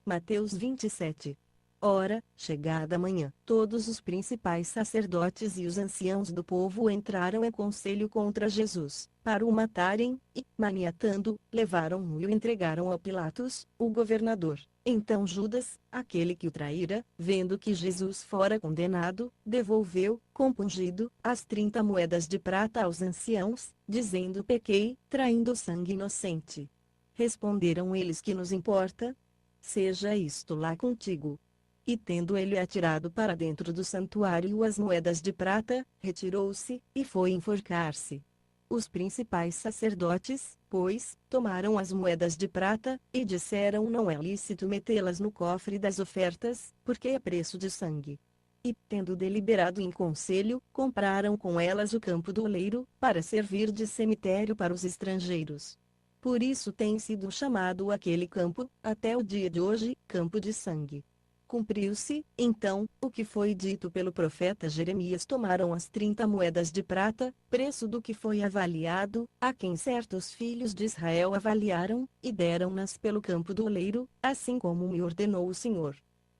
Mateus 27. Ora, chegada a manhã, todos os principais sacerdotes e os anciãos do povo entraram em conselho contra Jesus, para o matarem, e, maniatando, levaram-no e o entregaram a Pilatos, o governador. Então Judas, aquele que o traíra, vendo que Jesus fora condenado, devolveu, compungido, as 30 moedas de prata aos anciãos, dizendo: pequei, traindo sangue inocente. Responderam eles: que nos importa? Seja isto lá contigo. E tendo ele atirado para dentro do santuário as moedas de prata, retirou-se, e foi enforcar-se. Os principais sacerdotes, pois, tomaram as moedas de prata, e disseram: não é lícito metê-las no cofre das ofertas, porque é preço de sangue. E, tendo deliberado em conselho, compraram com elas o campo do oleiro, para servir de cemitério para os estrangeiros. Por isso tem sido chamado aquele campo, até o dia de hoje, campo de sangue. Cumpriu-se, então, o que foi dito pelo profeta Jeremias: tomaram as 30 moedas de prata, preço do que foi avaliado, a quem certos filhos de Israel avaliaram, e deram-nas pelo campo do oleiro, assim como me ordenou o Senhor.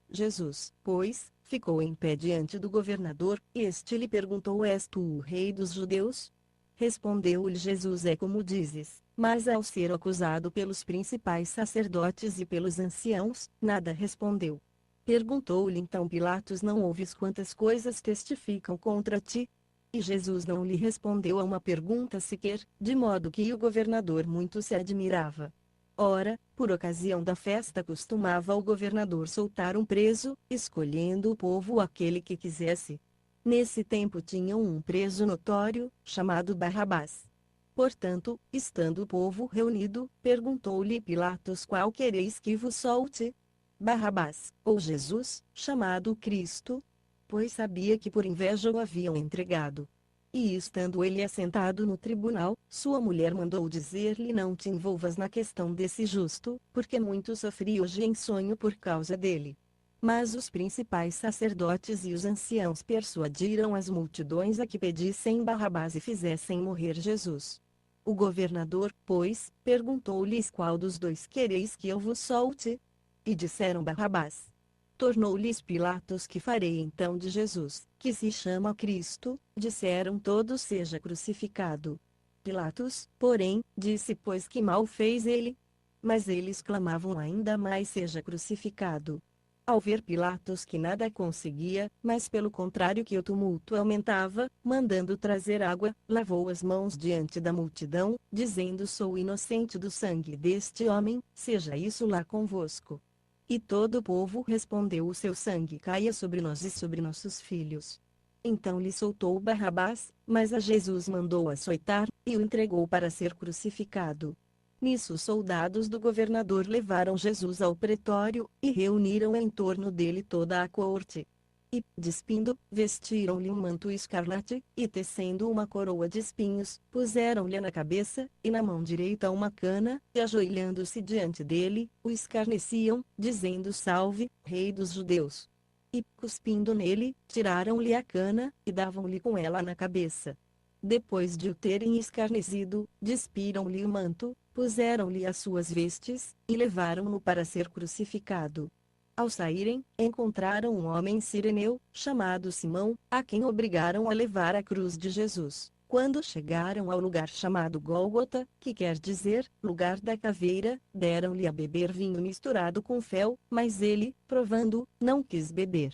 Jesus, pois, ficou em pé diante do governador, e este lhe perguntou: és tu o rei dos judeus? Respondeu-lhe Jesus: é como dizes. Mas ao ser acusado pelos principais sacerdotes e pelos anciãos, nada respondeu. Perguntou-lhe então Pilatos: não ouves quantas coisas testificam contra ti? E Jesus não lhe respondeu a uma pergunta sequer, de modo que o governador muito se admirava. Ora, por ocasião da festa costumava o governador soltar um preso, escolhendo o povo aquele que quisesse. Nesse tempo tinham um preso notório, chamado Barrabás. Portanto, estando o povo reunido, perguntou-lhe Pilatos: qual quereis que vos solte? Barrabás, ou Jesus, chamado Cristo? Pois sabia que por inveja o haviam entregado. E estando ele assentado no tribunal, sua mulher mandou dizer-lhe: não te envolvas na questão desse justo, porque muito sofri hoje em sonho por causa dele. Mas os principais sacerdotes e os anciãos persuadiram as multidões a que pedissem Barrabás e fizessem morrer Jesus. O governador, pois, perguntou-lhes: qual dos dois quereis que eu vos solte? E disseram: Barrabás. Tornou-lhes Pilatos: que farei então de Jesus, que se chama Cristo? Disseram todos: seja crucificado. Pilatos, porém, disse: pois que mal fez ele? Mas eles clamavam ainda mais: seja crucificado. Ao ver Pilatos que nada conseguia, mas pelo contrário que o tumulto aumentava, mandando trazer água, lavou as mãos diante da multidão, dizendo: sou inocente do sangue deste homem, seja isso lá convosco. E todo o povo respondeu: o seu sangue caia sobre nós e sobre nossos filhos. Então lhe soltou Barrabás, mas a Jesus mandou açoitar, e o entregou para ser crucificado. Nisso os soldados do governador levaram Jesus ao pretório, e reuniram em torno dele toda a corte. E, despindo, vestiram-lhe um manto escarlate, e tecendo uma coroa de espinhos, puseram-lhe na cabeça, e na mão direita uma cana, e ajoelhando-se diante dele, o escarneciam, dizendo: salve, rei dos judeus. E, cuspindo nele, tiraram-lhe a cana, e davam-lhe com ela na cabeça. Depois de o terem escarnecido, despiram-lhe o manto, puseram-lhe as suas vestes, e levaram-no para ser crucificado. Ao saírem, encontraram um homem cireneu, chamado Simão, a quem obrigaram a levar a cruz de Jesus. Quando chegaram ao lugar chamado Gólgota, que quer dizer, lugar da caveira, deram-lhe a beber vinho misturado com fel, mas ele, provando, não quis beber.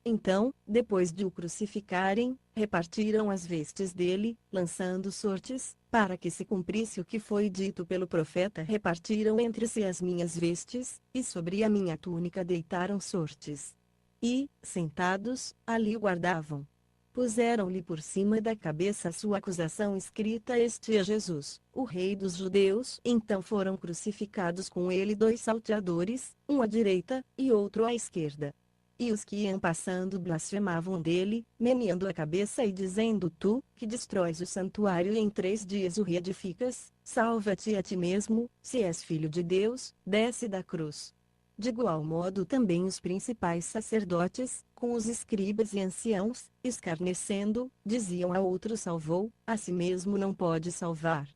Então, depois de o crucificarem, repartiram as vestes dele, lançando sortes, para que se cumprisse o que foi dito pelo profeta: repartiram entre si as minhas vestes, e sobre a minha túnica deitaram sortes. E, sentados, ali o guardavam. Puseram-lhe por cima da cabeça a sua acusação escrita: este é Jesus, o rei dos judeus. Então foram crucificados com ele 2 salteadores, um à direita, e outro à esquerda. E os que iam passando blasfemavam dele, meneando a cabeça e dizendo: tu, que destróis o santuário e em 3 dias o reedificas, salva-te a ti mesmo, se és filho de Deus, desce da cruz. De igual modo também os principais sacerdotes, com os escribas e anciãos, escarnecendo, diziam a outro: salvou, a si mesmo não pode salvar.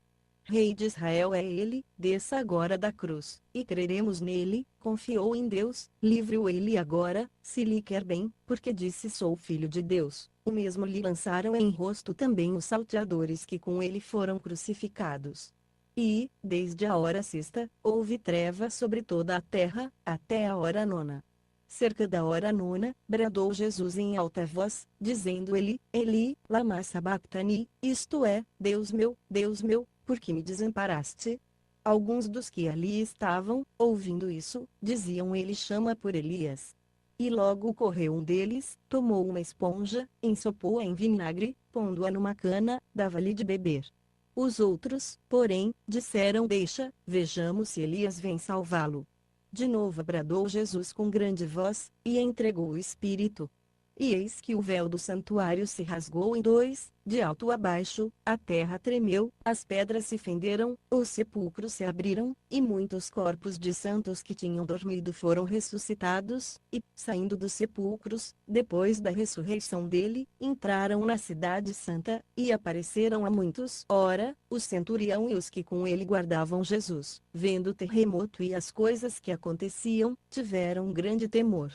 Rei de Israel é ele, desça agora da cruz, e creremos nele. Confiou em Deus, livre-o ele agora, se lhe quer bem, porque disse sou filho de Deus. O mesmo lhe lançaram em rosto também os salteadores que com ele foram crucificados. E, desde a hora sexta, houve treva sobre toda a terra, até a hora nona. Cerca da hora nona, bradou Jesus em alta voz, dizendo ele, Eli, lama sabachthani, isto é, Deus meu, por que me desamparaste? Alguns dos que ali estavam, ouvindo isso, diziam ele chama por Elias. E logo correu um deles, tomou uma esponja, ensopou-a em vinagre, pondo-a numa cana, dava-lhe de beber. Os outros, porém, disseram deixa, vejamos se Elias vem salvá-lo. De novo bradou Jesus com grande voz, e entregou o Espírito. E eis que o véu do santuário se rasgou em dois, de alto a baixo, a terra tremeu, as pedras se fenderam, os sepulcros se abriram, e muitos corpos de santos que tinham dormido foram ressuscitados, e, saindo dos sepulcros, depois da ressurreição dele, entraram na cidade santa, e apareceram a muitos. Ora, o centurião e os que com ele guardavam Jesus, vendo o terremoto e as coisas que aconteciam, tiveram grande temor.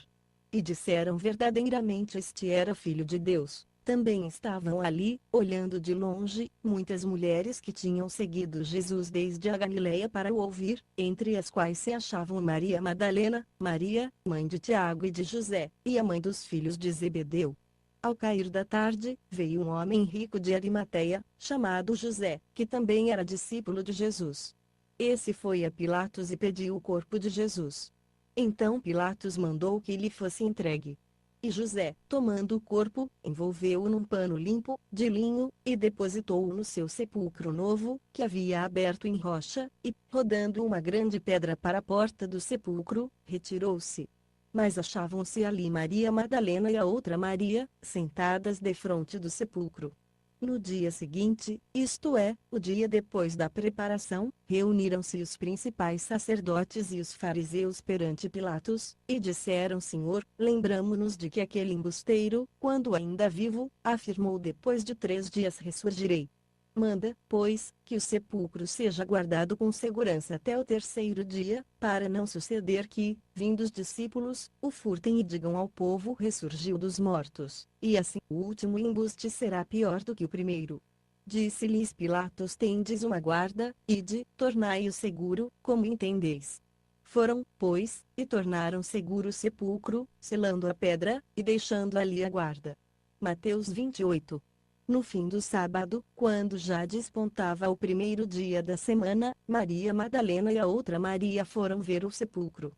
E disseram verdadeiramente este era filho de Deus. Também estavam ali, olhando de longe, muitas mulheres que tinham seguido Jesus desde a Galileia para o ouvir, entre as quais se achavam Maria Madalena, Maria, mãe de Tiago e de José, e a mãe dos filhos de Zebedeu. Ao cair da tarde, veio um homem rico de Arimateia, chamado José, que também era discípulo de Jesus. Esse foi a Pilatos e pediu o corpo de Jesus. Então Pilatos mandou que lhe fosse entregue. E José, tomando o corpo, envolveu-o num pano limpo, de linho, e depositou-o no seu sepulcro novo, que havia aberto em rocha, e, rodando uma grande pedra para a porta do sepulcro, retirou-se. Mas achavam-se ali Maria Madalena e a outra Maria, sentadas defronte do sepulcro. No dia seguinte, isto é, o dia depois da preparação, reuniram-se os principais sacerdotes e os fariseus perante Pilatos, e disseram: Senhor, lembramo-nos de que aquele embusteiro, quando ainda vivo, afirmou depois de 3 dias ressurgirei. Manda, pois, que o sepulcro seja guardado com segurança até o 3º dia, para não suceder que, vindo os discípulos, o furtem e digam ao povo ressurgiu dos mortos, e assim o último embuste será pior do que o primeiro. Disse-lhes Pilatos: tendes uma guarda, ide, tornai-o seguro, como entendeis. Foram, pois, e tornaram seguro o sepulcro, selando a pedra, e deixando ali a guarda. Mateus 28. No fim do sábado, quando já despontava o 1º dia da semana, Maria Madalena e a outra Maria foram ver o sepulcro.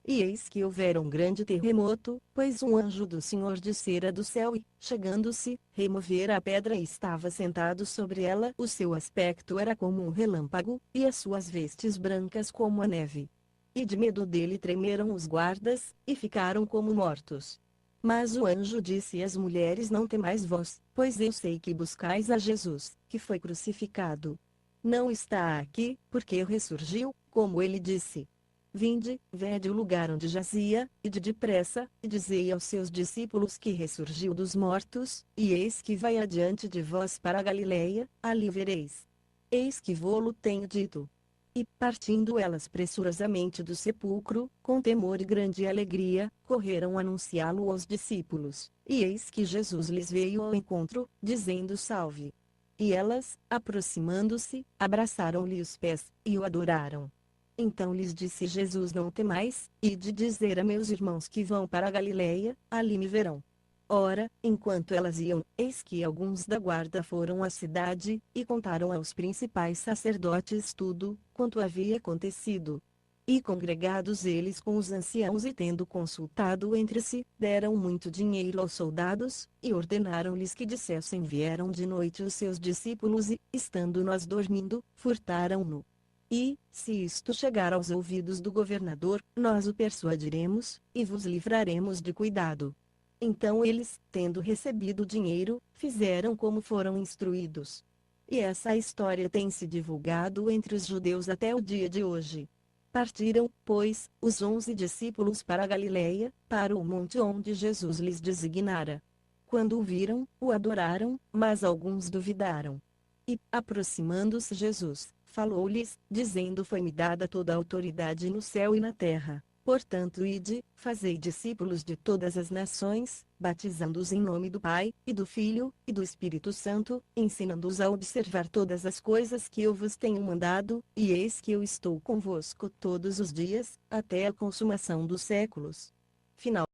E eis que houvera um grande terremoto, pois um anjo do Senhor descera do céu e, chegando-se, removera a pedra e estava sentado sobre ela. O seu aspecto era como um relâmpago, e as suas vestes brancas como a neve. E de medo dele tremeram os guardas, e ficaram como mortos. Mas o anjo disse às mulheres: não temais vós, pois eu sei que buscais a Jesus, que foi crucificado. Não está aqui, porque ressurgiu, como ele disse. Vinde, vede o lugar onde jazia, ide depressa, e dizei aos seus discípulos que ressurgiu dos mortos, e eis que vai adiante de vós para a Galileia, ali vereis. Eis que vô-lo tenho dito. E, partindo elas pressurosamente do sepulcro, com temor e grande alegria, correram anunciá-lo aos discípulos. E eis que Jesus lhes veio ao encontro, dizendo: Salve! E elas, aproximando-se, abraçaram-lhe os pés, e o adoraram. Então lhes disse Jesus: não temais, ide dizer a meus irmãos que vão para a Galileia, ali me verão. Ora, enquanto elas iam, eis que alguns da guarda foram à cidade, e contaram aos principais sacerdotes tudo, quanto havia acontecido. E congregados eles com os anciãos e tendo consultado entre si, deram muito dinheiro aos soldados, e ordenaram-lhes que dissessem: vieram de noite os seus discípulos e, estando nós dormindo, furtaram-no. E, se isto chegar aos ouvidos do governador, nós o persuadiremos, e vos livraremos de cuidado. Então eles, tendo recebido o dinheiro, fizeram como foram instruídos. E essa história tem se divulgado entre os judeus até o dia de hoje. Partiram, pois, os 11 discípulos para a Galileia, para o monte onde Jesus lhes designara. Quando o viram, o adoraram, mas alguns duvidaram. E, aproximando-se Jesus, falou-lhes, dizendo: Foi-me dada toda a autoridade no céu e na terra. Portanto, ide, fazei discípulos de todas as nações, batizando-os em nome do Pai, e do Filho, e do Espírito Santo, ensinando-os a observar todas as coisas que eu vos tenho mandado, e eis que eu estou convosco todos os dias, até a consumação dos séculos. Final.